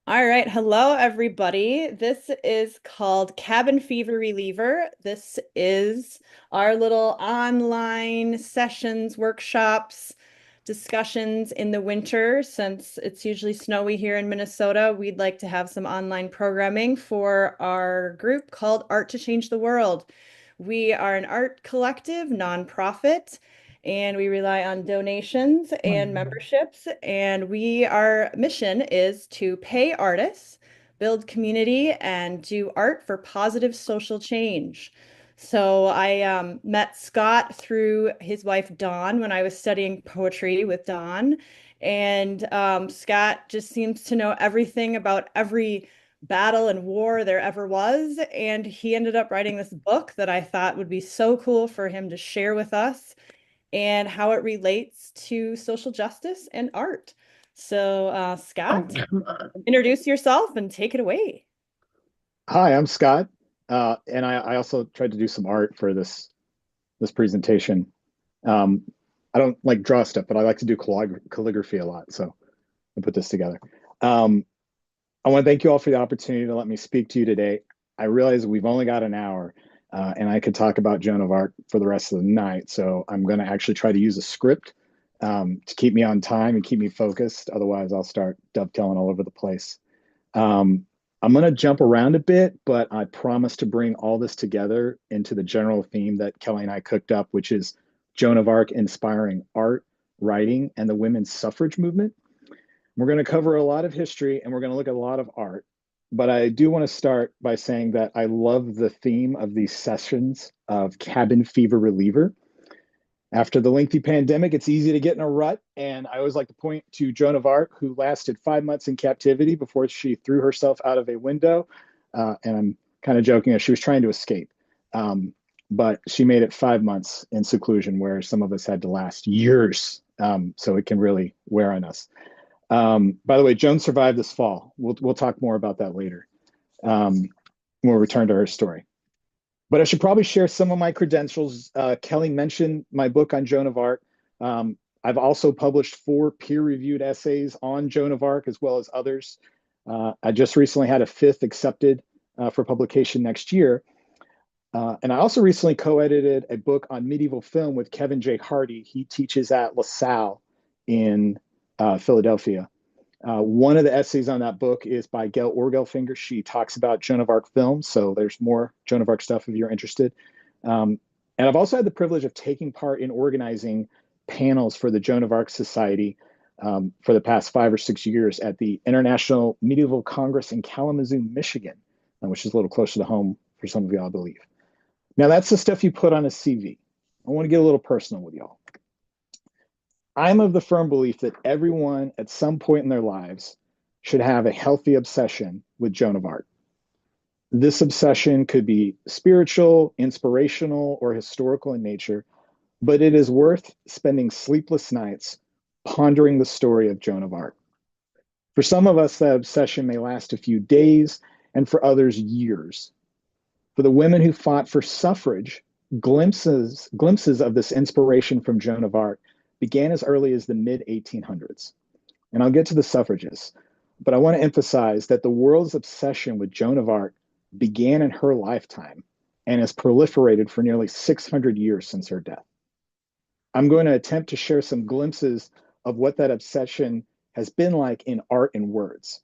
All right. Hello, everybody. This is called Cabin Fever Reliever. This is our little online sessions, workshops, discussions in the winter. Since it's usually snowy here in Minnesota, we'd like to have some online programming for our group called Art to Change the World. We are an art collective, nonprofit, and we rely on donations and memberships. And our mission is to pay artists, build community, and do art for positive social change. So I met Scott through his wife Dawn when I was studying poetry with Dawn. And Scott just seems to know everything about every battle and war there ever was. And he ended up writing this book that I thought would be so cool for him to share with us and how it relates to social justice and art. So, Oh, Scott, come on. introduce yourself and take it away. Hi, I'm Scott, and I also tried to do some art for this presentation. Um, I don't like draw stuff, but I like to do calligraphy a lot, so I put this together. Um, I want to thank you all for the opportunity to let me speak to you today. I realize we've only got an hour, and I could talk about Joan of Arc for the rest of the night, so I'm going to actually try to use a script to keep me on time and keep me focused. Otherwise, I'll start dovetailing all over the place. Um, I'm going to jump around a bit, but I promise to bring all this together into the general theme that Kelly and I cooked up, which is Joan of Arc inspiring art, writing, and the women's suffrage movement. We're going to cover a lot of history and we're going to look at a lot of art. But I do want to start by saying that I love the theme of these sessions of cabin fever reliever. After the lengthy pandemic, it's easy to get in a rut. And I always like to point to Joan of Arc, who lasted 5 months in captivity before she threw herself out of a window. And I'm kind of joking, she was trying to escape. But she made it 5 months in seclusion, where some of us had to last years. So it can really wear on us. By the way, Joan survived this fall. We'll talk more about that later um, when we return to her story. But I should probably share some of my credentials. Kelly mentioned my book on Joan of Arc. I've also published 4 peer-reviewed essays on Joan of Arc, as well as others. I just recently had a fifth accepted for publication next year. And I also recently co-edited a book on medieval film with Kevin J. Hardy. He teaches at LaSalle in Philadelphia. One of the essays on that book is by Gail Orgelfinger. She talks about Joan of Arc films, so there's more Joan of Arc stuff if you're interested. And I've also had the privilege of taking part in organizing panels for the Joan of Arc Society for the past 5 or 6 years at the International Medieval Congress in Kalamazoo, Michigan, which is a little closer to home for some of y'all, I believe. Now, that's the stuff you put on a CV. I want to get a little personal with y'all. I'm of the firm belief that everyone at some point in their lives should have a healthy obsession with Joan of Arc. This obsession could be spiritual, inspirational, or historical in nature, but it is worth spending sleepless nights pondering the story of Joan of Arc. For some of us, that obsession may last a few days, and for others, years. For the women who fought for suffrage, glimpses of this inspiration from Joan of Arc began as early as the mid 1800s. And I'll get to the suffragists, but I want to emphasize that the world's obsession with Joan of Arc began in her lifetime and has proliferated for nearly 600 years since her death. I'm going to attempt to share some glimpses of what that obsession has been like in art and words.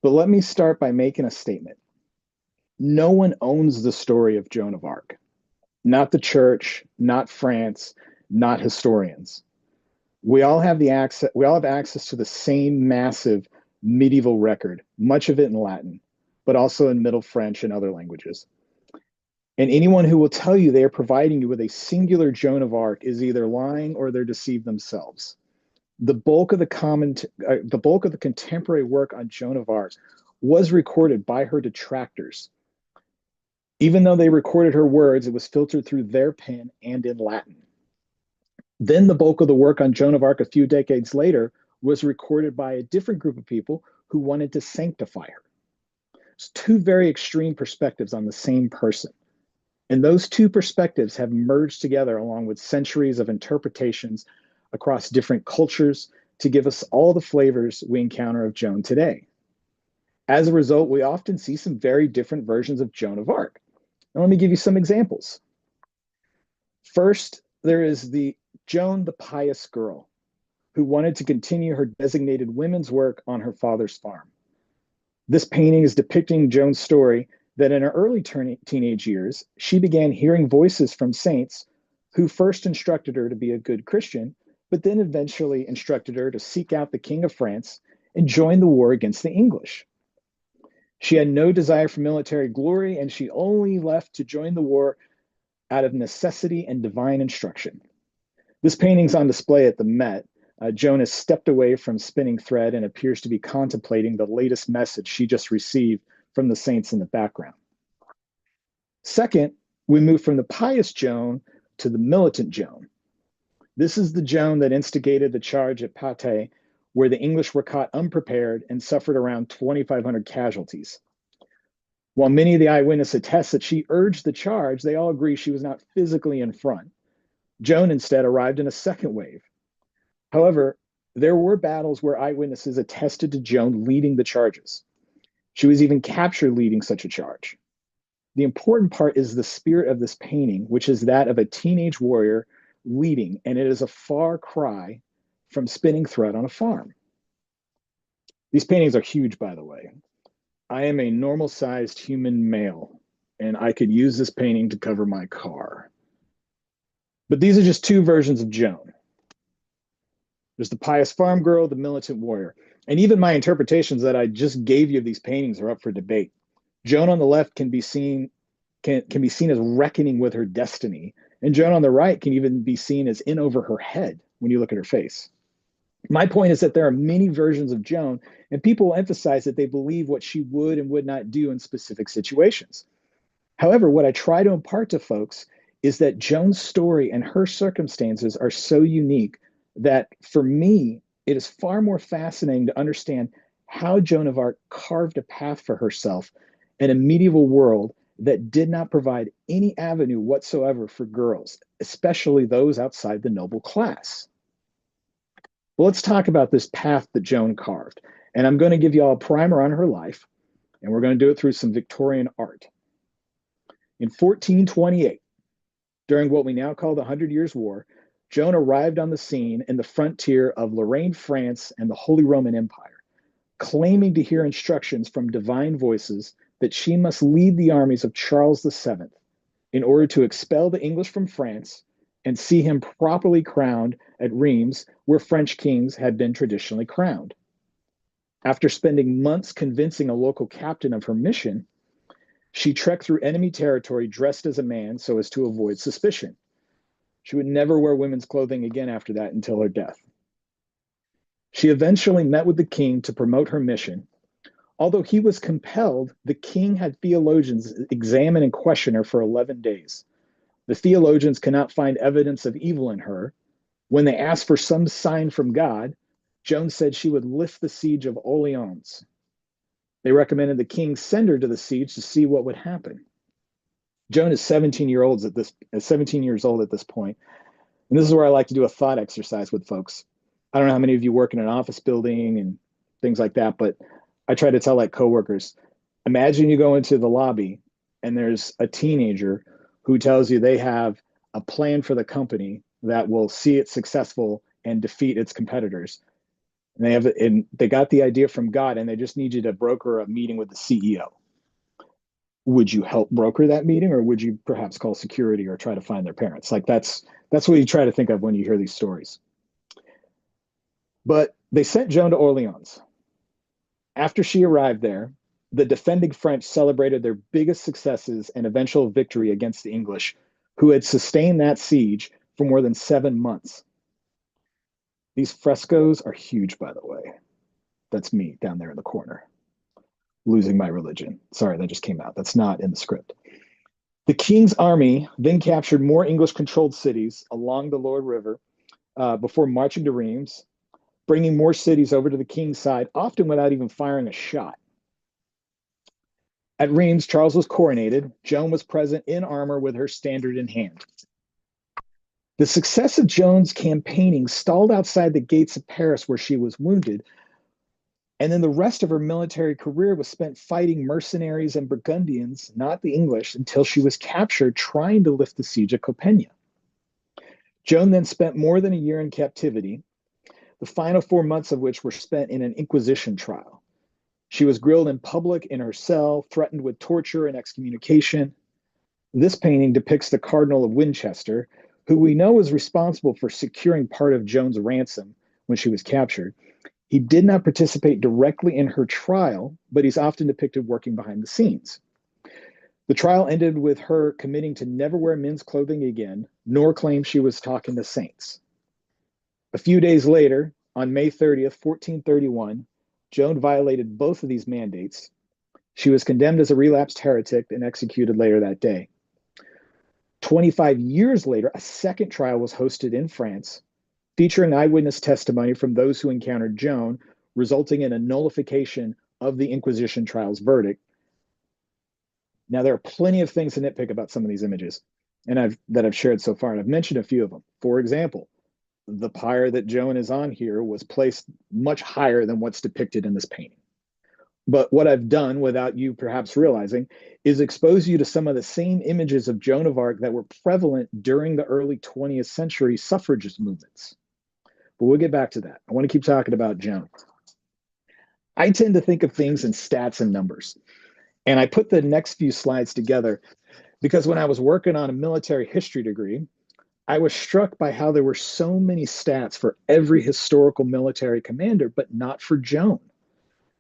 But let me start by making a statement. No one owns the story of Joan of Arc, not the church, not France, not historians. We all have access to the same massive medieval record, much of it in Latin, but also in Middle French and other languages. And anyone who will tell you they are providing you with a singular Joan of Arc is either lying or they're deceived themselves. The bulk of the contemporary work on Joan of Arc was recorded by her detractors. Even though they recorded her words, it was filtered through their pen and in Latin. Then the bulk of the work on Joan of Arc a few decades later was recorded by a different group of people who wanted to sanctify her. It's two very extreme perspectives on the same person. And those two perspectives have merged together along with centuries of interpretations across different cultures to give us all the flavors we encounter of Joan today. As a result, we often see some very different versions of Joan of Arc. Now, let me give you some examples. First, there is the Joan the Pious Girl, who wanted to continue her designated women's work on her father's farm. This painting is depicting Joan's story that in her early teenage years, she began hearing voices from saints who first instructed her to be a good Christian, but then eventually instructed her to seek out the King of France and join the war against the English. She had no desire for military glory, and she only left to join the war out of necessity and divine instruction. This painting's on display at the Met. Joan has stepped away from spinning thread and appears to be contemplating the latest message she just received from the saints in the background. Second, we move from the pious Joan to the militant Joan. This is the Joan that instigated the charge at Patay, where the English were caught unprepared and suffered around 2,500 casualties. While many of the eyewitnesses attest that she urged the charge, they all agree she was not physically in front. Joan instead arrived in a second wave. However, there were battles where eyewitnesses attested to Joan leading the charges. She was even captured leading such a charge. The important part is the spirit of this painting, which is that of a teenage warrior leading, and it is a far cry from spinning thread on a farm. These paintings are huge, by the way. I am a normal-sized human male, and I could use this painting to cover my car. But these are just two versions of Joan. There's the pious farm girl, the militant warrior. And even my interpretations that I just gave you of these paintings are up for debate. Joan on the left can be seen as reckoning with her destiny, and Joan on the right can even be seen as in over her head when you look at her face. My point is that there are many versions of Joan, and people emphasize that they believe what she would and would not do in specific situations. However, what I try to impart to folks is that Joan's story and her circumstances are so unique that for me, it is far more fascinating to understand how Joan of Arc carved a path for herself in a medieval world that did not provide any avenue whatsoever for girls, especially those outside the noble class. Well, let's talk about this path that Joan carved. And I'm going to give you all a primer on her life, and we're going to do it through some Victorian art. In 1428, during what we now call the Hundred Years' War, Joan arrived on the scene in the frontier of Lorraine, France, and the Holy Roman Empire, claiming to hear instructions from divine voices that she must lead the armies of Charles VII in order to expel the English from France and see him properly crowned at Reims, where French kings had been traditionally crowned. After spending months convincing a local captain of her mission, she trekked through enemy territory dressed as a man so as to avoid suspicion. She would never wear women's clothing again after that until her death. She eventually met with the king to promote her mission. Although he was compelled, the king had theologians examine and question her for 11 days. The theologians could not find evidence of evil in her. When they asked for some sign from God, Joan said she would lift the siege of Orleans. They recommended the king send her to the siege to see what would happen. Joan is 17 years old at this point, and this is where I like to do a thought exercise with folks. I don't know how many of you work in an office building and things like that, but I try to tell like coworkers, imagine you go into the lobby and there's a teenager who tells you they have a plan for the company that will see it successful and defeat its competitors. And they got the idea from God, and they just need you to broker a meeting with the CEO. Would you help broker that meeting, or would you perhaps call security or try to find their parents? Like that's what you try to think of when you hear these stories. But they sent Joan to Orleans. After she arrived there, the defending French celebrated their biggest successes and eventual victory against the English, who had sustained that siege for more than 7 months. These frescoes are huge, by the way. That's me down there in the corner, losing my religion. Sorry, that just came out. That's not in the script. The king's army then captured more English-controlled cities along the Loire River before marching to Reims, bringing more cities over to the king's side, often without even firing a shot. At Reims, Charles was coronated. Joan was present in armor with her standard in hand. The success of Joan's campaigning stalled outside the gates of Paris, where she was wounded, And then the rest of her military career was spent fighting mercenaries and Burgundians, not the English, until she was captured trying to lift the siege of Compiègne. Joan then spent more than a year in captivity, the final 4 months of which were spent in an Inquisition trial. She was grilled in public in her cell, threatened with torture and excommunication. This painting depicts the Cardinal of Winchester, who we know was responsible for securing part of Joan's ransom when she was captured. He did not participate directly in her trial, but he's often depicted working behind the scenes. The trial ended with her committing to never wear men's clothing again, nor claim she was talking to saints. A few days later, on May 30th, 1431, Joan violated both of these mandates. She was condemned as a relapsed heretic and executed later that day. 25 years later, a second trial was hosted in France, featuring eyewitness testimony from those who encountered Joan, resulting in a nullification of the Inquisition trial's verdict. Now, there are plenty of things to nitpick about some of these images, and I've shared so far, and I've mentioned a few of them. For example, the pyre that Joan is on here was placed much higher than what's depicted in this painting. But what I've done, without you perhaps realizing, is expose you to some of the same images of Joan of Arc that were prevalent during the early 20th century suffragist movements. But we'll get back to that. I want to keep talking about Joan. I tend to think of things in stats and numbers. And I put the next few slides together because when I was working on a military history degree, I was struck by how there were so many stats for every historical military commander, but not for Joan.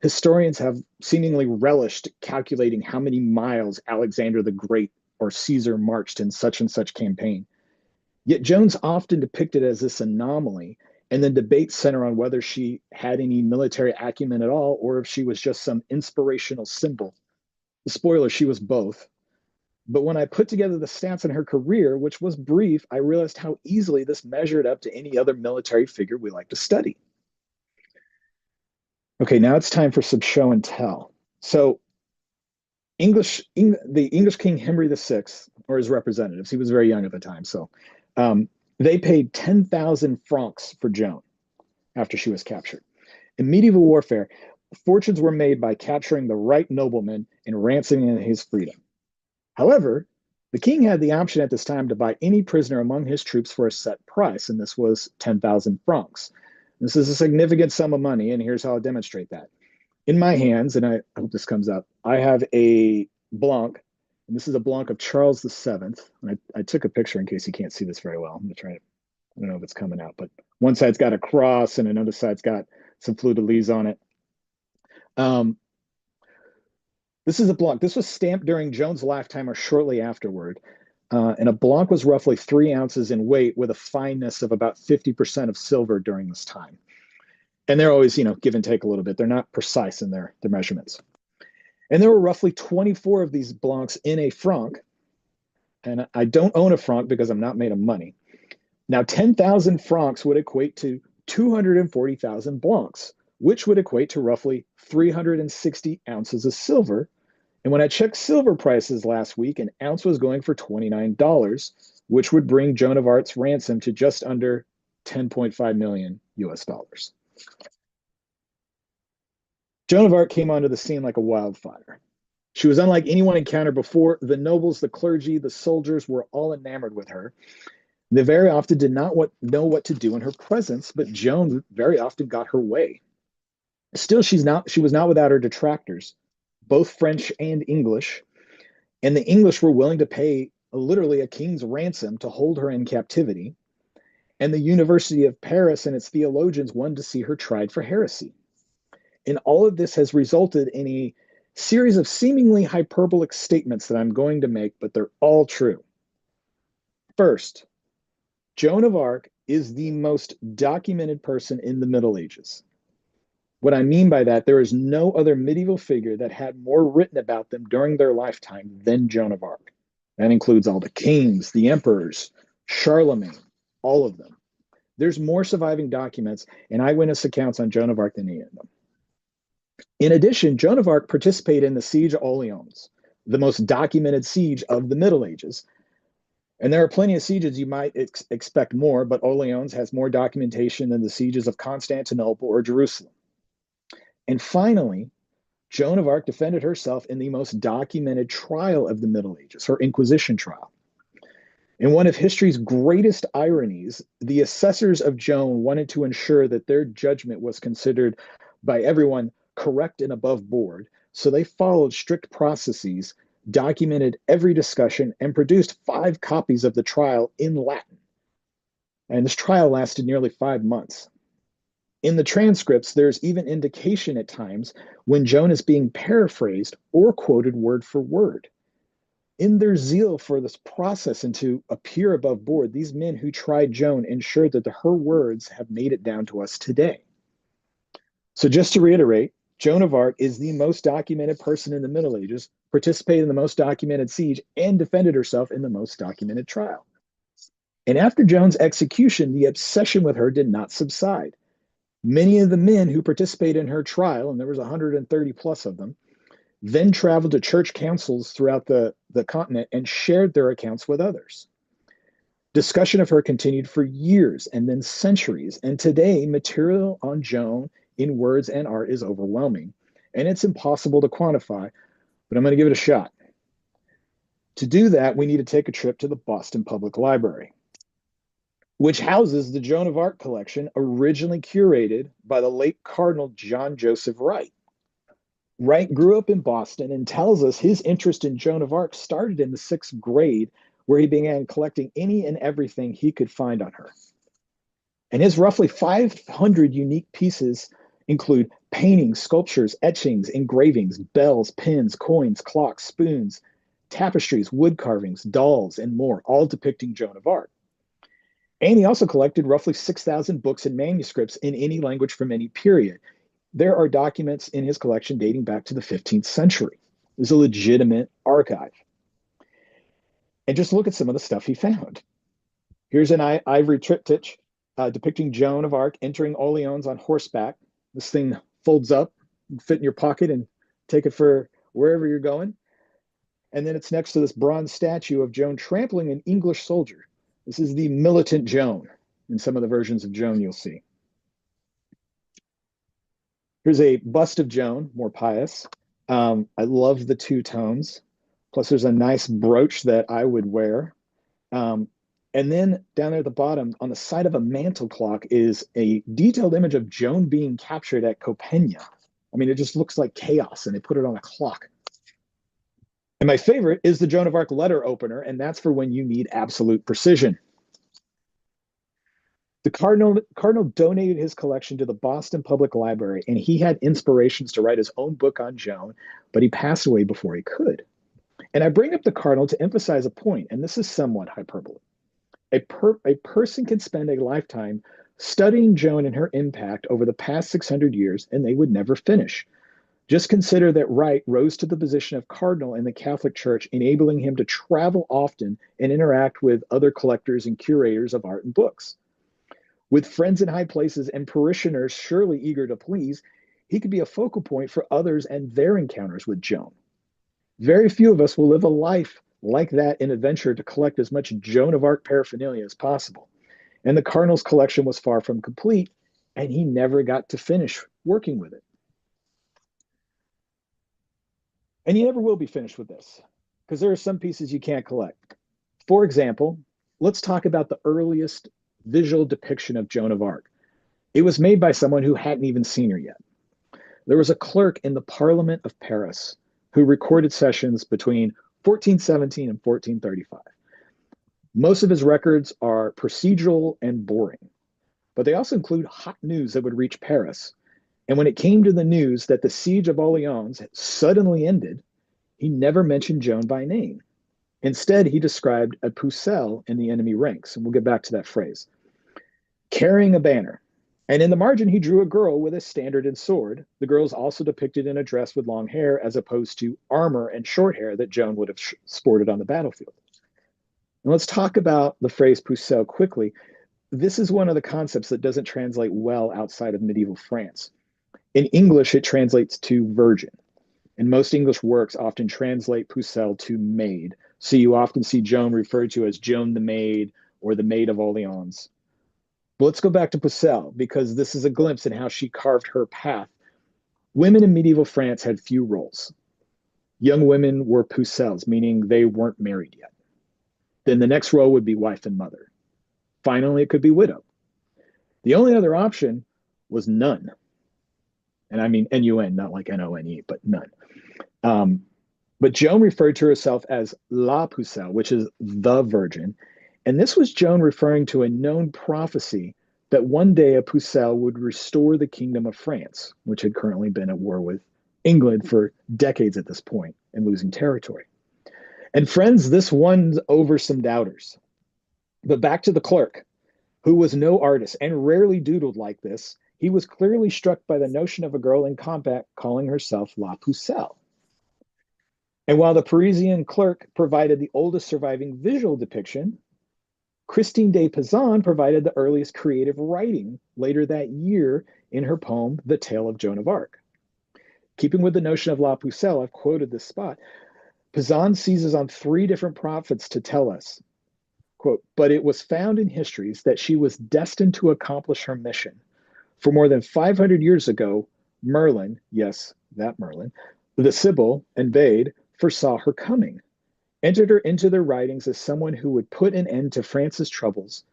Historians have seemingly relished calculating how many miles Alexander the Great or Caesar marched in such and such campaign. Yet Joan's often depicted as this anomaly, and then debates center on whether she had any military acumen at all or if she was just some inspirational symbol. The spoiler, she was both. But when I put together the stats in her career, which was brief, I realized how easily this measured up to any other military figure we like to study. Okay, now it's time for some show and tell. So the English King Henry VI, or his representatives, he was very young at the time, so they paid 10,000 francs for Joan after she was captured. In medieval warfare, fortunes were made by capturing the right nobleman and ransoming his freedom. However, the king had the option at this time to buy any prisoner among his troops for a set price, and this was 10,000 francs. This is a significant sum of money, and here's how I'll demonstrate that. In my hands, and I hope this comes up, I have a Blanc, and this is a Blanc of Charles VII. And I took a picture in case you can't see this very well. I'm going to try it. I don't know if it's coming out, but one side's got a cross and another side's got some fleur-de-lis on it. This is a Blanc. This was stamped during Joan's lifetime or shortly afterward. And a Blanc was roughly 3 ounces in weight with a fineness of about 50% of silver during this time. And they're always, give and take a little bit. They're not precise in their measurements. And there were roughly 24 of these Blancs in a franc. And I don't own a franc because I'm not made of money. Now, 10,000 francs would equate to 240,000 Blancs, which would equate to roughly 360 ounces of silver. And when I checked silver prices last week, an ounce was going for $29, which would bring Joan of Arc's ransom to just under 10.5 million US dollars. Joan of Arc came onto the scene like a wildfire. She was unlike anyone encountered before. The nobles, the clergy, the soldiers were all enamored with her. They very often did not know what to do in her presence, but Joan very often got her way. Still, she was not without her detractors, both French and English, and the English were willing to pay literally a king's ransom to hold her in captivity. And the University of Paris and its theologians wanted to see her tried for heresy. And all of this has resulted in a series of seemingly hyperbolic statements that I'm going to make, but they're all true. First, Joan of Arc is the most documented person in the Middle Ages. What I mean by that, there is no other medieval figure that had more written about them during their lifetime than Joan of Arc. That includes all the kings, the emperors, Charlemagne, all of them. There's more surviving documents and eyewitness accounts on Joan of Arc than any of them. In addition, Joan of Arc participated in the Siege of Orleans, the most documented siege of the Middle Ages. And there are plenty of sieges you might expect more, but Orleans has more documentation than the sieges of Constantinople or Jerusalem. And finally, Joan of Arc defended herself in the most documented trial of the Middle Ages, her Inquisition trial. In one of history's greatest ironies, the assessors of Joan wanted to ensure that their judgment was considered by everyone correct and above board, so they followed strict processes, documented every discussion, and produced 5 copies of the trial in Latin. And this trial lasted nearly 5 months. In the transcripts, there's even indication at times when Joan is being paraphrased or quoted word for word. In their zeal for this process and to appear above board, these men who tried Joan ensured that her words have made it down to us today. So, just to reiterate, Joan of Arc is the most documented person in the Middle Ages, participated in the most documented siege, and defended herself in the most documented trial. And after Joan's execution, the obsession with her did not subside. Many of the men who participated in her trial, and there was 130 plus of them, then traveled to church councils throughout the continent and shared their accounts with others. Discussion of her continued for years and then centuries, and today material on Joan in words and art is overwhelming, and it's impossible to quantify, but I'm going to give it a shot. To do that, we need to take a trip to the Boston Public Library, which houses the Joan of Arc collection originally curated by the late Cardinal John Joseph Wright. Wright grew up in Boston and tells us his interest in Joan of Arc started in the 6th grade, where he began collecting any and everything he could find on her. And his roughly 500 unique pieces include paintings, sculptures, etchings, engravings, bells, pins, coins, clocks, spoons, tapestries, wood carvings, dolls, and more, all depicting Joan of Arc. And he also collected roughly 6,000 books and manuscripts in any language from any period. There are documents in his collection dating back to the 15th century. It's a legitimate archive. And just look at some of the stuff he found. Here's an ivory triptych depicting Joan of Arc entering Orleans on horseback. This thing folds up, fit in your pocket, and take it for wherever you're going. And then it's next to this bronze statue of Joan trampling an English soldier. This is the militant Joan in some of the versions of Joan you'll see. Here's a bust of Joan, more pious. I love the 2 tones. Plus, there's a nice brooch that I would wear. And then down there at the bottom, on the side of a mantle clock, is a detailed image of Joan being captured at Copena. I mean, it just looks like chaos, and they put it on a clock. And my favorite is the Joan of Arc letter opener, and that's for when you need absolute precision. The Cardinal donated his collection to the Boston Public Library, and he had inspirations to write his own book on Joan, but he passed away before he could. And I bring up the Cardinal to emphasize a point, and this is somewhat hyperbole. A person can spend a lifetime studying Joan and her impact over the past 600 years, and they would never finish. Just consider that Wright rose to the position of cardinal in the Catholic Church, enabling him to travel often and interact with other collectors and curators of art and books. With friends in high places and parishioners surely eager to please, he could be a focal point for others and their encounters with Joan. Very few of us will live a life like that in a venture to collect as much Joan of Arc paraphernalia as possible. And the Cardinal's collection was far from complete, and he never got to finish working with it. And you never will be finished with this, because there are some pieces you can't collect. For example, let's talk about the earliest visual depiction of Joan of Arc. It was made by someone who hadn't even seen her yet. There was a clerk in the Parliament of Paris who recorded sessions between 1417 and 1435. Most of his records are procedural and boring, but they also include hot news that would reach Paris. And when it came to the news that the siege of Orleans had suddenly ended, he never mentioned Joan by name. Instead, he described a pucelle in the enemy ranks, and we'll get back to that phrase, carrying a banner. And in the margin, he drew a girl with a standard and sword. The girl is also depicted in a dress with long hair, as opposed to armor and short hair that Joan would have sported on the battlefield. And let's talk about the phrase pucelle quickly. This is one of the concepts that doesn't translate well outside of medieval France. In English, it translates to virgin. And most English works often translate pucelle to maid. So you often see Joan referred to as Joan the Maid or the Maid of Orleans. But let's go back to pucelle, because this is a glimpse in how she carved her path Women in medieval France had few roles. Young women were pucelles, meaning they weren't married yet. Then the next role would be wife and mother. Finally, it could be widow. The only other option was none. And I mean N-U-N, not like N-O-N-E, but none. Um, but Joan referred to herself as La Pucelle, which is the virgin. And this was Joan referring to a known prophecy that one day a Pucelle would restore the kingdom of France, which had currently been at war with England for decades at this point and losing territory. And friends, this won over some doubters. But back to the clerk, who was no artist and rarely doodled like this. He was clearly struck by the notion of a girl in combat calling herself La Pucelle. And while the Parisian clerk provided the oldest surviving visual depiction, Christine de Pizan provided the earliest creative writing later that year in her poem, The Tale of Joan of Arc. Keeping with the notion of La Pucelle, I've quoted this spot. Pizan seizes on three different prophets to tell us, quote, but it was found in histories that she was destined to accomplish her mission. For more than 500 years ago, Merlin, yes, that Merlin, the Sibyl and Bade foresaw her coming, entered her into their writings as someone who would put an end to France's troubles,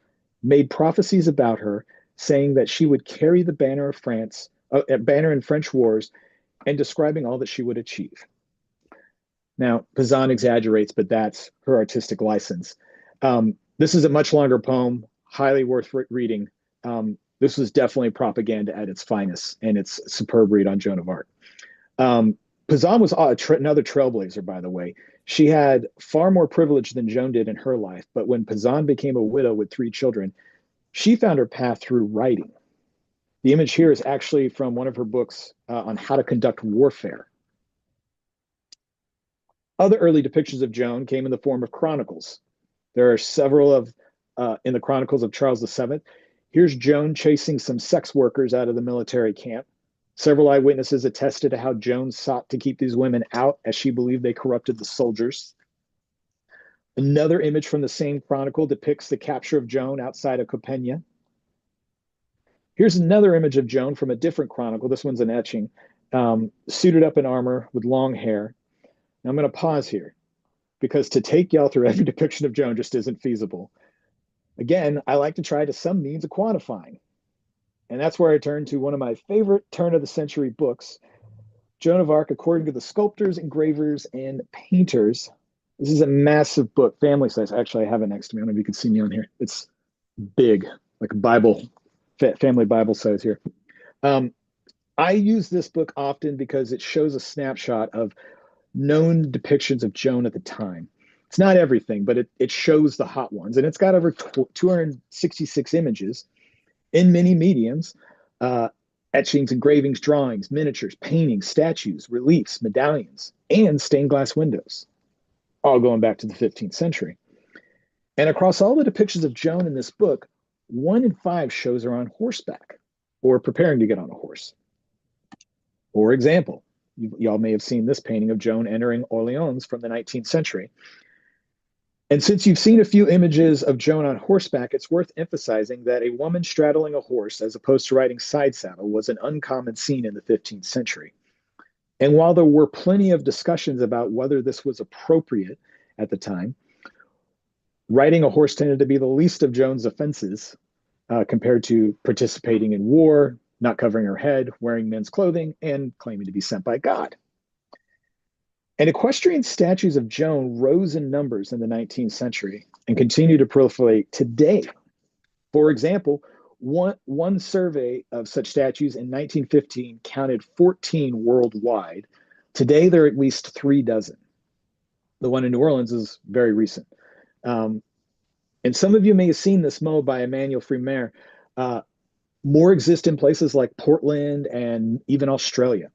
made prophecies about her, saying that she would carry the banner of France, banner in French wars, and describing all that she would achieve. Now, Pizan exaggerates, but that's her artistic license. This is a much longer poem, highly worth reading. This was definitely propaganda at its finest, and it's a superb read on Joan of Arc. Pizan was another trailblazer, by the way. She had far more privilege than Joan did in her life, but when Pizan became a widow with 3 children, she found her path through writing. The image here is actually from one of her books on how to conduct warfare. Other early depictions of Joan came in the form of chronicles. There are several of in the chronicles of Charles VII. Here's Joan chasing some sex workers out of the military camp. Several eyewitnesses attested to how Joan sought to keep these women out as she believed they corrupted the soldiers. Another image from the same chronicle depicts the capture of Joan outside of Compiègne. Here's another image of Joan from a different chronicle. This one's an etching, suited up in armor with long hair. Now I'm going to pause here because to take y'all through every depiction of Joan just isn't feasible. Again, I like to try to some means of quantifying. And that's where I turn to one of my favorite turn of the century books, Joan of Arc, according to the sculptors, engravers, and painters. This is a massive book, family size. Actually, I have it next to me. I don't know if you can see me on here. It's big, like a Bible, family Bible size here. I use this book often because it shows a snapshot of known depictions of Joan at the time. It's not everything, but it shows the hot ones. And it's got over 266 images in many mediums, etchings, engravings, drawings, miniatures, paintings, statues, reliefs, medallions, and stained glass windows, all going back to the 15th century. And across all the depictions of Joan in this book, 1 in 5 shows her on horseback or preparing to get on a horse. For example, y'all may have seen this painting of Joan entering Orleans from the 19th century. And since you've seen a few images of Joan on horseback, it's worth emphasizing that a woman straddling a horse, as opposed to riding side saddle, was an uncommon scene in the 15th century. And while there were plenty of discussions about whether this was appropriate at the time, riding a horse tended to be the least of Joan's offenses compared to participating in war, not covering her head, wearing men's clothing, and claiming to be sent by God. And equestrian statues of Joan rose in numbers in the 19th century and continue to proliferate today. For example, one survey of such statues in 1915 counted 14 worldwide. Today, there are at least 3 dozen. The one in New Orleans is very recent. And some of you may have seen this mode by Emmanuel Frimer. More exist in places like Portland and even Australia.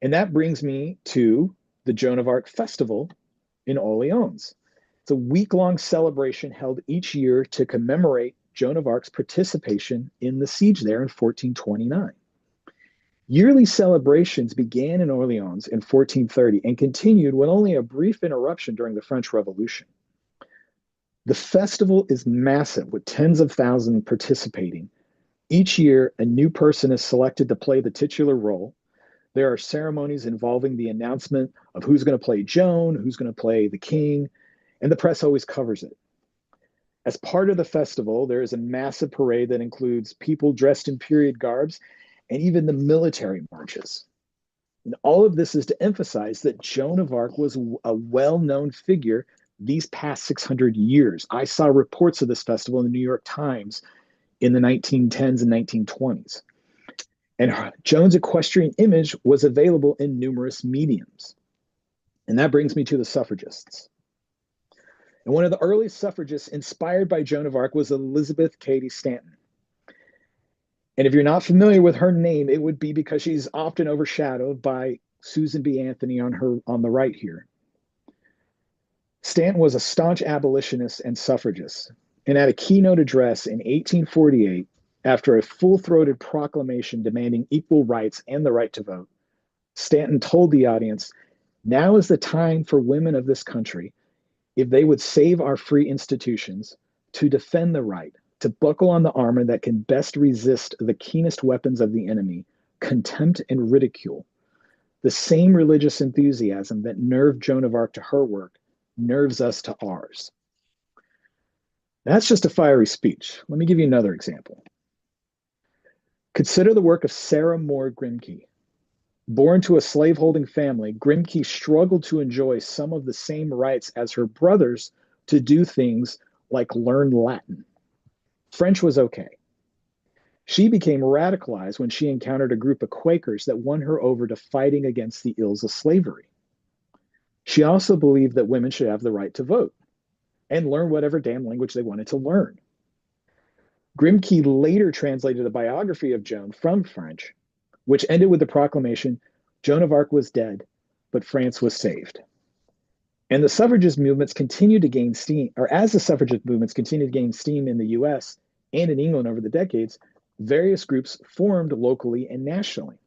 And that brings me to the Joan of Arc Festival in Orleans. It's a week-long celebration held each year to commemorate Joan of Arc's participation in the siege there in 1429. Yearly celebrations began in Orleans in 1430 and continued with only a brief interruption during the French Revolution. The festival is massive, with tens of thousands participating. Each year, a new person is selected to play the titular role. There are ceremonies involving the announcement of who's going to play Joan, who's going to play the king, and the press always covers it. As part of the festival, there is a massive parade that includes people dressed in period garbs and even the military marches. And all of this is to emphasize that Joan of Arc was a well known figure these past 600 years. I saw reports of this festival in the New York Times in the 1910s and 1920s. And Joan's equestrian image was available in numerous mediums. And that brings me to the suffragists. And one of the earliest suffragists inspired by Joan of Arc was Elizabeth Cady Stanton. And if you're not familiar with her name, it would be because she's often overshadowed by Susan B. Anthony on the right here. Stanton was a staunch abolitionist and suffragist, and at a keynote address in 1848, after a full-throated proclamation demanding equal rights and the right to vote, Stanton told the audience, "Now is the time for women of this country, if they would save our free institutions, to defend the right, to buckle on the armor that can best resist the keenest weapons of the enemy, contempt and ridicule. The same religious enthusiasm that nerved Joan of Arc to her work nerves us to ours." That's just a fiery speech. Let me give you another example. Consider the work of Sarah Moore Grimke. Born to a slaveholding family, Grimke struggled to enjoy some of the same rights as her brothers to do things like learn Latin. French was okay. She became radicalized when she encountered a group of Quakers that won her over to fighting against the ills of slavery. She also believed that women should have the right to vote and learn whatever damn language they wanted to learn. Grimke later translated a biography of Joan from French, which ended with the proclamation, "Joan of Arc was dead, but France was saved." And the suffragist movements continued to gain steam, or as the suffragist movements continued to gain steam in the US and in England over the decades, various groups formed locally and nationally.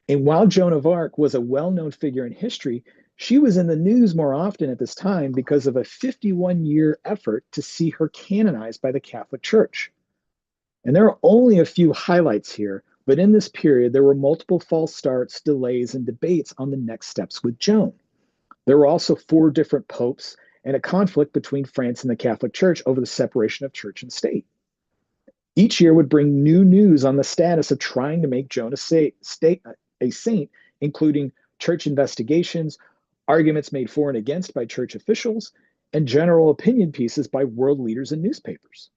And while Joan of Arc was a well-known figure in history, she was in the news more often at this time because of a 51-year effort to see her canonized by the Catholic Church. And there are only a few highlights here, but in this period, there were multiple false starts, delays, and debates on the next steps with Joan. There were also 4 different popes and a conflict between France and the Catholic Church over the separation of church and state. Each year would bring new news on the status of trying to make Joan a saint, including church investigations, arguments made for and against by church officials, and general opinion pieces by world leaders and newspapers.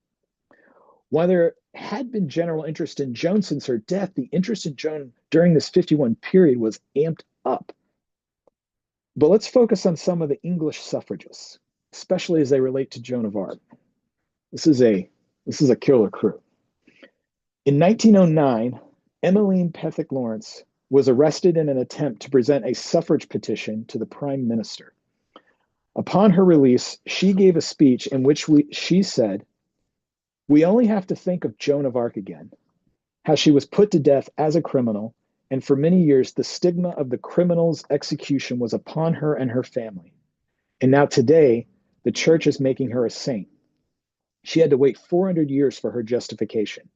While there had been general interest in Joan since her death, the interest in Joan during this 51 period was amped up. But let's focus on some of the English suffragists, especially as they relate to Joan of Arc. This is a killer crew. In 1909, Emmeline Pethick Lawrence was arrested in an attempt to present a suffrage petition to the Prime Minister. Upon her release, she gave a speech in which she said, "We only have to think of Joan of Arc again, how she was put to death as a criminal, and for many years the stigma of the criminal's execution was upon her and her family. And now today, the church is making her a saint. She had to wait 400 years for her justification.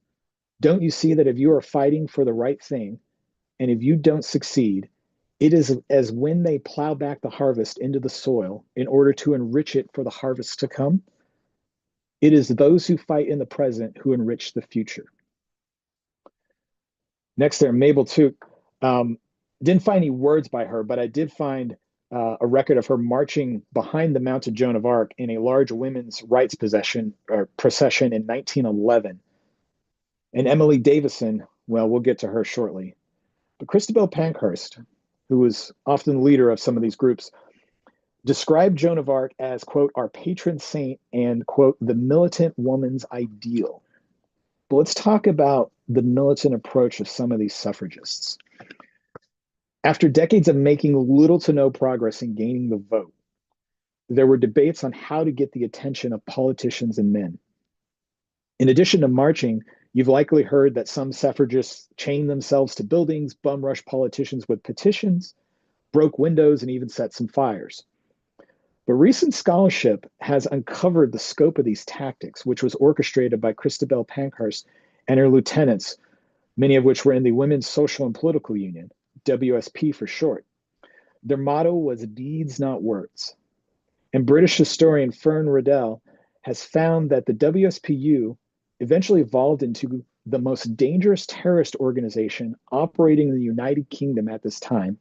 Don't you see that if you are fighting for the right thing, and if you don't succeed, it is as when they plow back the harvest into the soil in order to enrich it for the harvest to come. It is those who fight in the present who enrich the future." Next there, Mabel Tuke. Didn't find any words by her, but I did find a record of her marching behind the mounted Joan of Arc in a large women's rights procession in 1911. And Emily Davison, well, we'll get to her shortly. But Christabel Pankhurst, who was often the leader of some of these groups, described Joan of Arc as, quote, "our patron saint" and, quote, "the militant woman's ideal." But let's talk about the militant approach of some of these suffragists. After decades of making little to no progress in gaining the vote, there were debates on how to get the attention of politicians and men. In addition to marching, you've likely heard that some suffragists chained themselves to buildings, bum rushed politicians with petitions, broke windows, and even set some fires. But recent scholarship has uncovered the scope of these tactics, which was orchestrated by Christabel Pankhurst and her lieutenants, many of which were in the Women's Social and Political Union, WSP for short. Their motto was deeds, not words. And British historian Fern Riddell has found that the WSPU eventually evolved into the most dangerous terrorist organization operating in the United Kingdom at this time,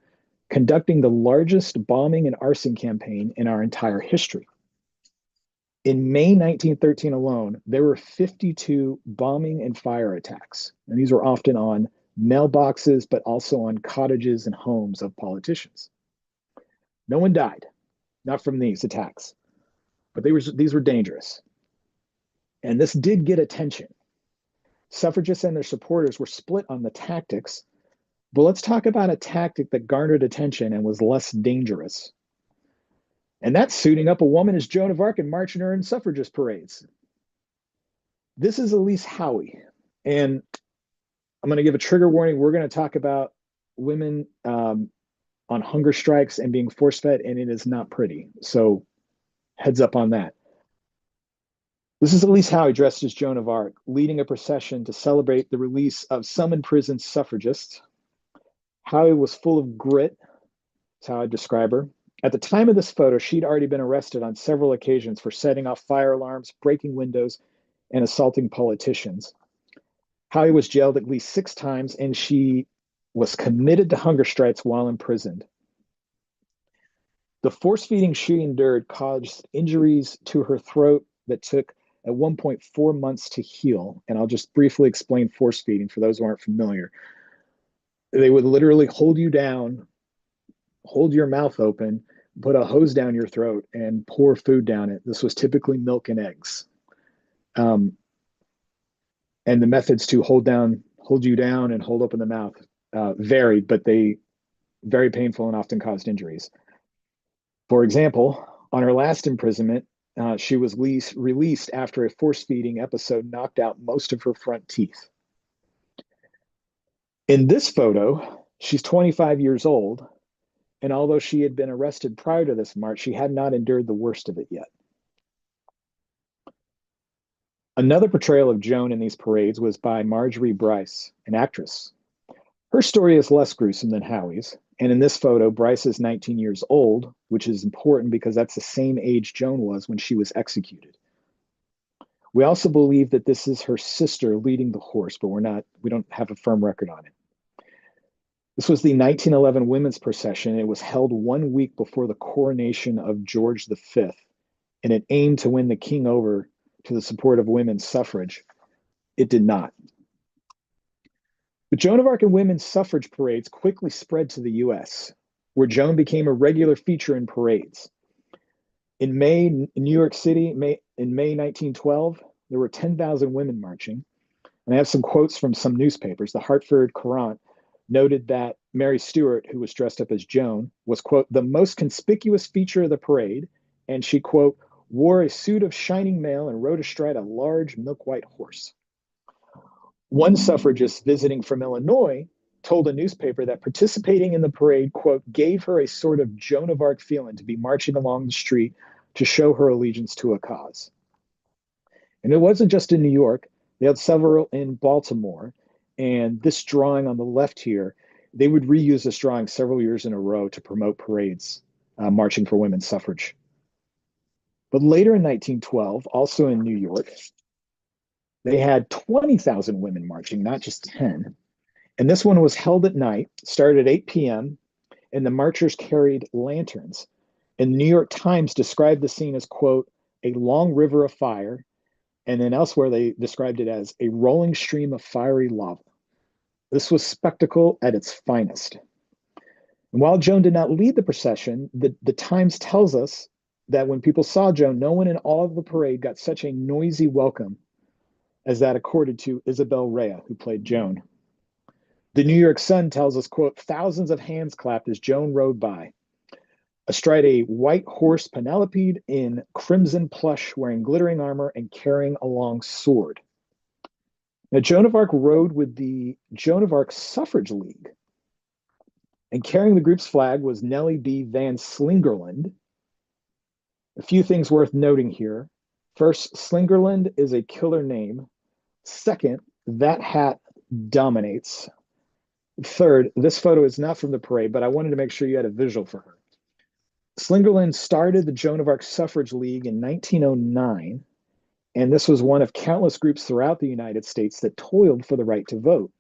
conducting the largest bombing and arson campaign in our entire history. In May 1913 alone, there were 52 bombing and fire attacks, and these were often on mailboxes, but also on cottages and homes of politicians. No one died, not from these attacks, but these were dangerous. And this did get attention. Suffragists and their supporters were split on the tactics, but let's talk about a tactic that garnered attention and was less dangerous. And that's suiting up a woman as Joan of Arc and marching her in suffragist parades. This is Elise Howie, and I'm going to give a trigger warning. We're going to talk about women on hunger strikes and being force-fed, and it is not pretty. So heads up on that. This is Elise Howie dressed as Joan of Arc, leading a procession to celebrate the release of some imprisoned suffragists. Howie was full of grit, that's how I describe her. At the time of this photo, she'd already been arrested on several occasions for setting off fire alarms, breaking windows, and assaulting politicians. Howie was jailed at least 6 times, and she was committed to hunger strikes while imprisoned. The force feeding she endured caused injuries to her throat that took at one point 4 months to heal. And I'll just briefly explain force feeding for those who aren't familiar. They would literally hold you down, hold your mouth open, put a hose down your throat, and pour food down it. This was typically milk and eggs. And the methods to hold you down and hold open the mouth varied, but they very painful and often caused injuries. For example, on her last imprisonment, she was released after a force feeding episode knocked out most of her front teeth. In this photo, she's 25 years old, and although she had been arrested prior to this march, she had not endured the worst of it yet. Another portrayal of Joan in these parades was by Marjorie Bryce, an actress. Her story is less gruesome than Howie's, and in this photo, Bryce is 19 years old, which is important because that's the same age Joan was when she was executed. We also believe that this is her sister leading the horse, but we don't have a firm record on it. This was the 1911 women's procession. It was held 1 week before the coronation of George V, and it aimed to win the king over to the support of women's suffrage. It did not. But Joan of Arc and women's suffrage parades quickly spread to the US, where Joan became a regular feature in parades. In New York City, in May 1912, there were 10,000 women marching. And I have some quotes from some newspapers. The Hartford Courant noted that Mary Stuart, who was dressed up as Joan, was, quote, the most conspicuous feature of the parade, and she, quote, wore a suit of shining mail and rode astride a large milk-white horse. One suffragist visiting from Illinois told a newspaper that participating in the parade, quote, gave her a sort of Joan of Arc feeling to be marching along the street to show her allegiance to a cause. And it wasn't just in New York. They had several in Baltimore. And this drawing on the left here, they would reuse this drawing several years in a row to promote parades marching for women's suffrage. But later in 1912, also in New York, they had 20,000 women marching, not just 10. And this one was held at night, started at 8 p.m., and the marchers carried lanterns. And the New York Times described the scene as, quote, a long river of fire. And then elsewhere, they described it as a rolling stream of fiery lava. This was spectacle at its finest. And while Joan did not lead the procession, the Times tells us that when people saw Joan, no one in all of the parade got such a noisy welcome as that accorded to Isabel Rea, who played Joan. The New York Sun tells us, quote, thousands of hands clapped as Joan rode by, astride a white horse Penelope in crimson plush, wearing glittering armor and carrying a long sword. Now, Joan of Arc rode with the Joan of Arc Suffrage League, and carrying the group's flag was Nellie B. Van Slingerland. A few things worth noting here. First, Slingerland is a killer name. Second, that hat dominates. Third, this photo is not from the parade, but I wanted to make sure you had a visual for her. Slingerland started the Joan of Arc Suffrage League in 1909, and this was one of countless groups throughout the United States that toiled for the right to vote.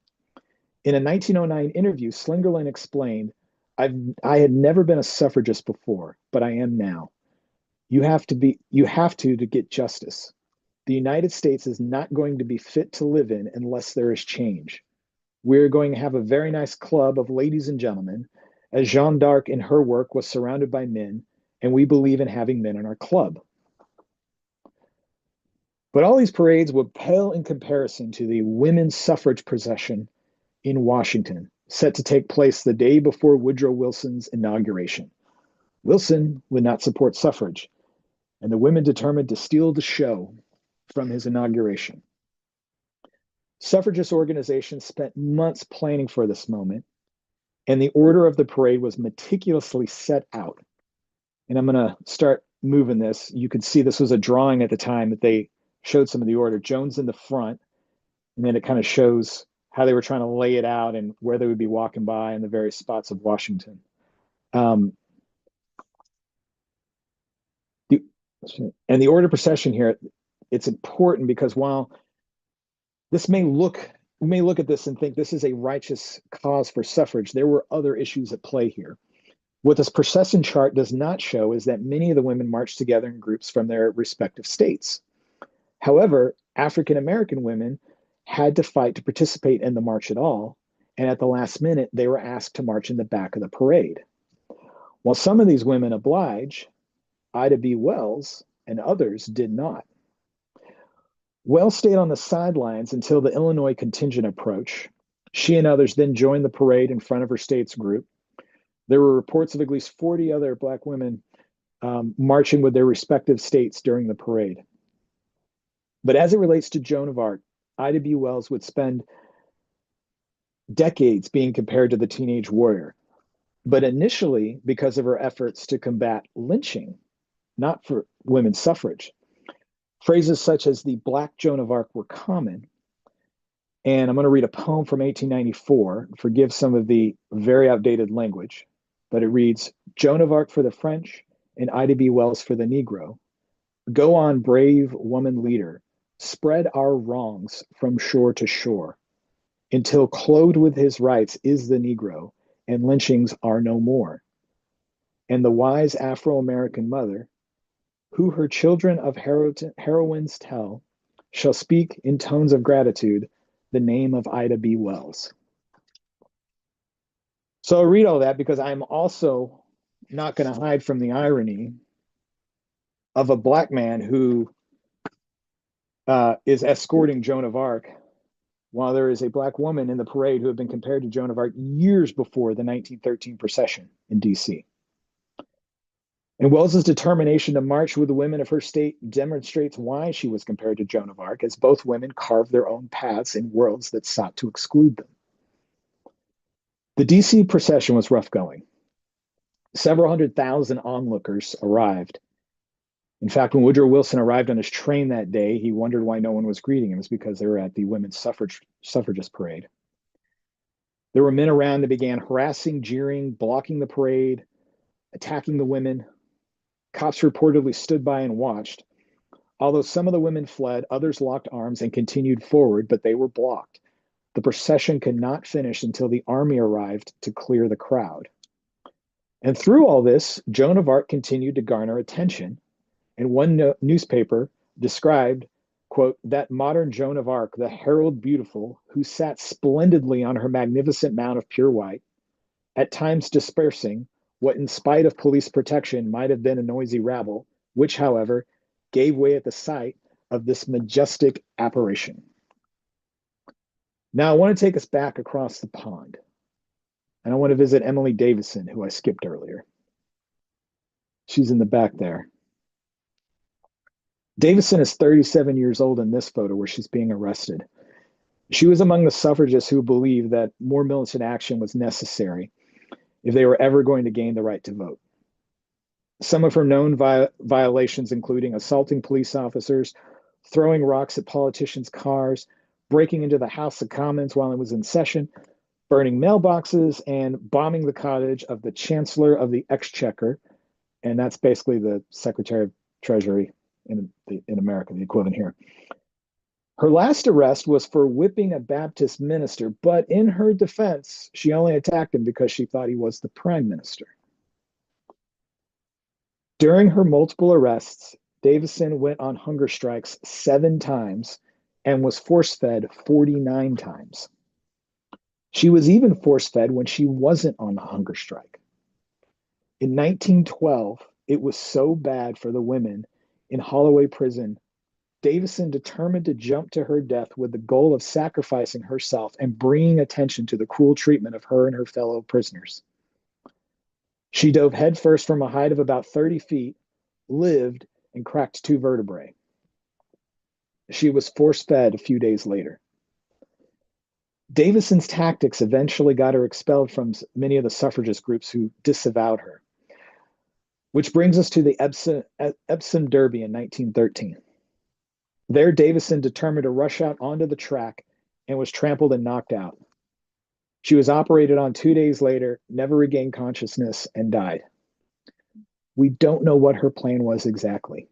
In a 1909 interview, Slingerland explained, I had never been a suffragist before, but I am now. You have to get justice. The United States is not going to be fit to live in unless there is change. We're going to have a very nice club of ladies and gentlemen, as Jeanne d'Arc in her work was surrounded by men, and we believe in having men in our club. But all these parades would pale in comparison to the women's suffrage procession in Washington, set to take place the day before Woodrow Wilson's inauguration. Wilson would not support suffrage, and the women determined to steal the show from his inauguration. Suffragist organizations spent months planning for this moment, and the order of the parade was meticulously set out. And I'm going to start moving this. You could see this was a drawing at the time that they showed some of the order. Joan's in the front, and then it kind of shows how they were trying to lay it out and where they would be walking by in the various spots of Washington. Um, the, and the order procession here, it's important because while this we may look at this and think this is a righteous cause for suffrage, there were other issues at play here. What this procession chart does not show is that many of the women marched together in groups from their respective states. However, African American women had to fight to participate in the march at all, and at the last minute, they were asked to march in the back of the parade. While some of these women oblige, Ida B. Wells and others did not. Wells stayed on the sidelines until the Illinois contingent approached. She and others then joined the parade in front of her state's group. There were reports of at least 40 other Black women marching with their respective states during the parade. But as it relates to Joan of Arc, Ida B. Wells would spend decades being compared to the teenage warrior, but initially because of her efforts to combat lynching, not for women's suffrage. Phrases such as the Black Joan of Arc were common. And I'm going to read a poem from 1894, forgive some of the very outdated language, but it reads, Joan of Arc for the French and Ida B. Wells for the Negro. Go on, brave woman leader, spread our wrongs from shore to shore, until clothed with his rights is the Negro, and lynchings are no more. And the wise Afro-American mother, who her children of heroines tell, shall speak in tones of gratitude the name of Ida B. Wells. So I read all that because I'm also not going to hide from the irony of a Black man who is escorting Joan of Arc, while there is a Black woman in the parade who had been compared to Joan of Arc years before the 1913 procession in D.C. And Wells's determination to march with the women of her state demonstrates why she was compared to Joan of Arc, as both women carved their own paths in worlds that sought to exclude them. The D.C. procession was rough going. Several 100,000 onlookers arrived. In fact, when Woodrow Wilson arrived on his train that day, he wondered why no one was greeting him. It was because they were at the women's suffragist parade. There were men around that began harassing, jeering, blocking the parade, attacking the women. Cops reportedly stood by and watched. Although some of the women fled, others locked arms and continued forward, but they were blocked. The procession could not finish until the army arrived to clear the crowd. And through all this, Joan of Arc continued to garner attention. And one newspaper described, quote, that modern Joan of Arc, the herald beautiful, who sat splendidly on her magnificent mount of pure white, at times dispersing what in spite of police protection might have been a noisy rabble, which, however, gave way at the sight of this majestic apparition. Now, I want to take us back across the pond, and I want to visit Emily Davison, who I skipped earlier. She's in the back there. Davison is 37 years old in this photo where she's being arrested. She was among the suffragists who believed that more militant action was necessary if they were ever going to gain the right to vote. Some of her known violations, including assaulting police officers, throwing rocks at politicians' cars, breaking into the House of Commons while it was in session, burning mailboxes, and bombing the cottage of the Chancellor of the Exchequer, and that's basically the Secretary of Treasury in America, the equivalent here. Her last arrest was for whipping a Baptist minister, but in her defense, she only attacked him because she thought he was the prime minister. During her multiple arrests, Davison went on hunger strikes 7 times and was force-fed 49 times. She was even force-fed when she wasn't on the hunger strike. In 1912, it was so bad for the women in Holloway Prison, Davison determined to jump to her death with the goal of sacrificing herself and bringing attention to the cruel treatment of her and her fellow prisoners. She dove headfirst from a height of about 30 feet, lived, and cracked 2 vertebrae. She was force-fed a few days later. Davison's tactics eventually got her expelled from many of the suffragist groups who disavowed her, which brings us to the Epsom Derby in 1913. There, Davison determined to rush out onto the track and was trampled and knocked out. She was operated on 2 days later, never regained consciousness, and died. We don't know what her plan was exactly.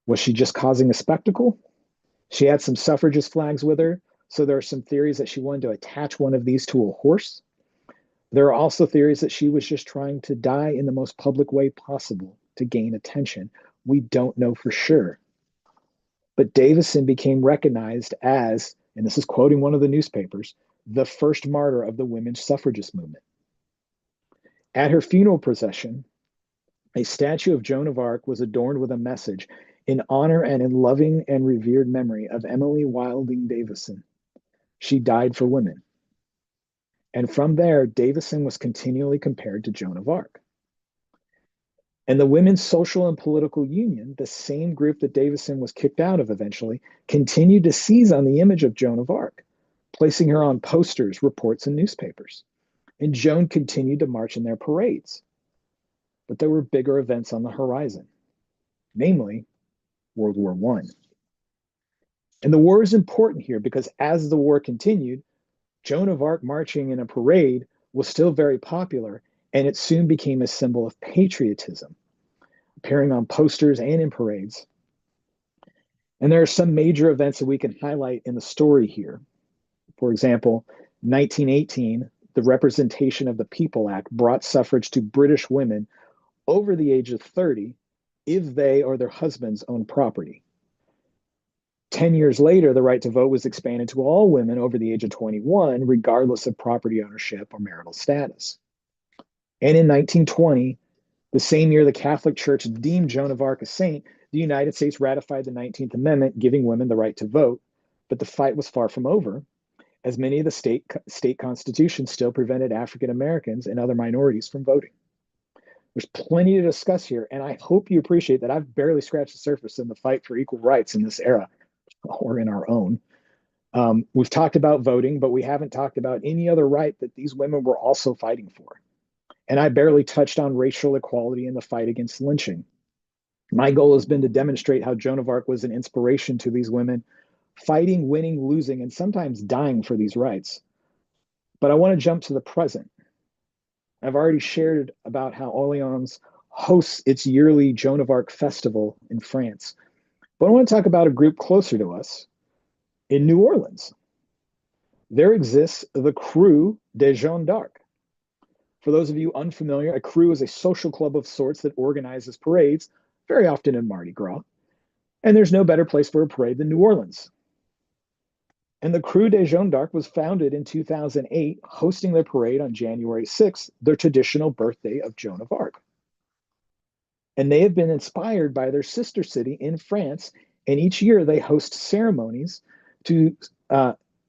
Was she just causing a spectacle? She had some suffragist flags with her, so there are some theories that she wanted to attach one of these to a horse. There are also theories that she was just trying to die in the most public way possible to gain attention. We don't know for sure. But Davison became recognized as, and this is quoting one of the newspapers, the first martyr of the women's suffragist movement. At her funeral procession, a statue of Joan of Arc was adorned with a message in honor and in loving and revered memory of Emily Wilding Davison. She died for women. And from there, Davison was continually compared to Joan of Arc. And the Women's Social and Political Union, the same group that Davison was kicked out of eventually, continued to seize on the image of Joan of Arc, placing her on posters, reports, and newspapers. And Joan continued to march in their parades. But there were bigger events on the horizon, namely World War I. And the war is important here because as the war continued, Joan of Arc marching in a parade was still very popular, and it soon became a symbol of patriotism, appearing on posters and in parades. And there are some major events that we can highlight in the story here. For example, 1918, the Representation of the People Act brought suffrage to British women over the age of 30 if they or their husbands owned property. 10 years later, the right to vote was expanded to all women over the age of 21, regardless of property ownership or marital status. And in 1920, the same year the Catholic Church deemed Joan of Arc a saint, the United States ratified the 19th Amendment, giving women the right to vote. But the fight was far from over, as many of the state constitutions still prevented African Americans and other minorities from voting. There's plenty to discuss here, and I hope you appreciate that I've barely scratched the surface in the fight for equal rights in this era, or in our own. We've talked about voting, but we haven't talked about any other right that these women were also fighting for. And I barely touched on racial equality in the fight against lynching. My goal has been to demonstrate how Joan of Arc was an inspiration to these women, fighting, winning, losing, and sometimes dying for these rights. But I want to jump to the present. I've already shared about how Orleans hosts its yearly Joan of Arc festival in France. But I want to talk about a group closer to us in New Orleans. There exists the Crew de Jeanne d'Arc. For those of you unfamiliar, a crew is a social club of sorts that organizes parades, very often in Mardi Gras. And there's no better place for a parade than New Orleans. And the Crew de Jeanne d'Arc was founded in 2008, hosting their parade on January 6th, their traditional birthday of Joan of Arc. And they have been inspired by their sister city in France, and each year they host ceremonies to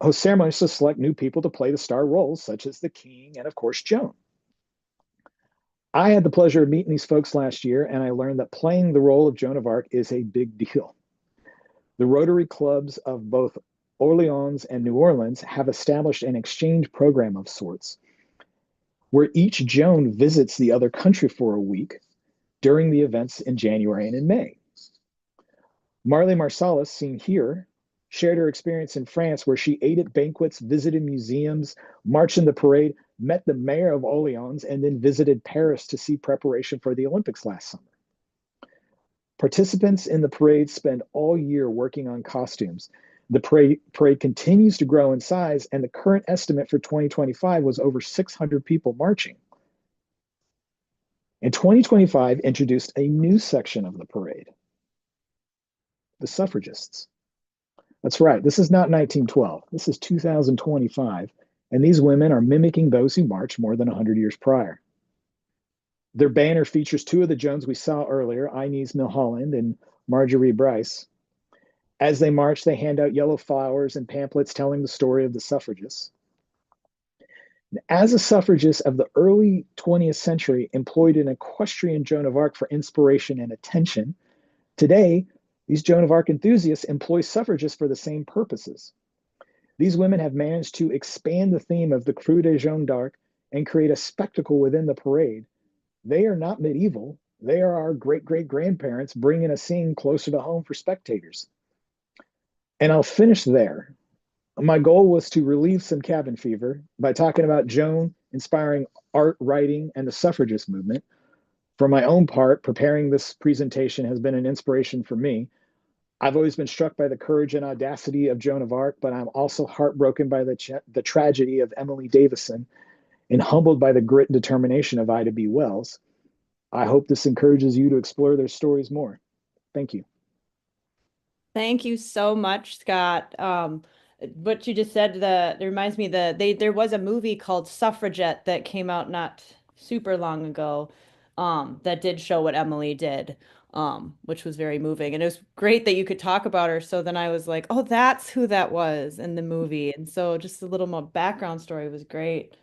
select new people to play the star roles, such as the King and, of course, Joan. I had the pleasure of meeting these folks last year, and I learned that playing the role of Joan of Arc is a big deal. The Rotary clubs of both Orleans and New Orleans have established an exchange program of sorts, where each Joan visits the other country for a week during the events in January and in May. Marley Marsalis, seen here, shared her experience in France, where she ate at banquets, visited museums, marched in the parade, met the mayor of Orleans, and then visited Paris to see preparation for the Olympics last summer. Participants in the parade spend all year working on costumes. The parade continues to grow in size, and the current estimate for 2025 was over 600 people marching. And 2025 introduced a new section of the parade, the suffragists. That's right, this is not 1912, this is 2025, and these women are mimicking those who marched more than 100 years prior. Their banner features two of the Joans we saw earlier, Inez Milholland and Marjorie Bryce. As they march, they hand out yellow flowers and pamphlets telling the story of the suffragists. As a suffragist of the early 20th century, employed an equestrian Joan of Arc for inspiration and attention, today, these Joan of Arc enthusiasts employ suffragists for the same purposes. These women have managed to expand the theme of the Croix de Joan d'Arc and create a spectacle within the parade. They are not medieval. They are our great-great-grandparents bringing a scene closer to home for spectators. And I'll finish there. My goal was to relieve some cabin fever by talking about Joan inspiring art, writing, and the suffragist movement. For my own part, preparing this presentation has been an inspiration for me. I've always been struck by the courage and audacity of Joan of Arc, but I'm also heartbroken by the tragedy of Emily Davison and humbled by the grit and determination of Ida B. Wells. I hope this encourages you to explore their stories more. Thank you. Thank you so much, Scott. What you just said, it reminds me there was a movie called Suffragette that came out not super long ago, that did show what Emily did, which was very moving. And it was great that you could talk about her. So then I was like, oh, that's who that was in the movie. And so just a little more background story was great.